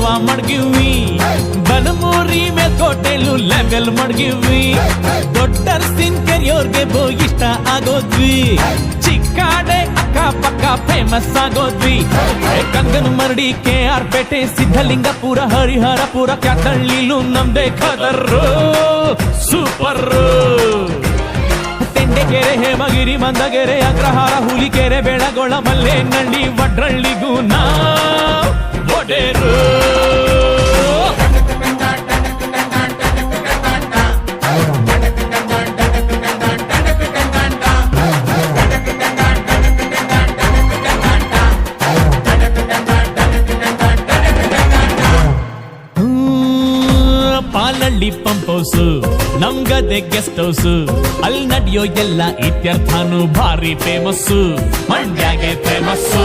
ನಾವ ಮಡ್ಗಿವಿ ಬನಮೂರಿ ಮೇಲ್ಕೋಟೆಲು ಲೆವೆಲ್ ಮಡ್ಗಿವಿ ದೊಡ್ಡರ್ಸಿನ್ ಕೆರಿಯೋರ್ಗೆ ಇಷ್ಟ ಆಗೋದ್ವಿ ಚಿಕ್ಕಾಡೆ ಅಕ್ಕಪಕ್ಕ ಫೇಮಸ್ ಆಗೋದ್ವಿ ಕಂಗನ ಮರಡಿ KR ಪೇಟೆ ಸಿದ್ಧಲಿಂಗಪುರ ಹರಿಹರಪುರ ಕ್ಯಾತಳ್ಳಿಲು ನಮ್ದೇ ಖದರ್ರು ಸೂಪರ್ ತೆಂಡೆಕೆರೆ ಹೇಮಗಿರಿ ಮಂದಗೆರೆ ಅಗ್ರಹಾರ ಹುಲಿಕೆರೆ ಬೆಳಗೊಳ ಮಲ್ಲೇನಹಳ್ಳಿ ವಡ್ರಳ್ಳಿಗೂ ನಾ ಒಡೆರು ಪಾಲಳ್ಳಿ ಪಂಪ್ ಹೌಸು ನಮ್ಗದೆ ಗೆಸ್ಟ್ ಹೌಸು ಅಲ್ಲಿ ನಡೆಯೋ ಎಲ್ಲ ಇತ್ಯರ್ಥನು ಭಾರಿ ಫೇಮಸ್ಸು ಮಂಡ್ಯಾಗೆ ಫೇಮಸ್ಸು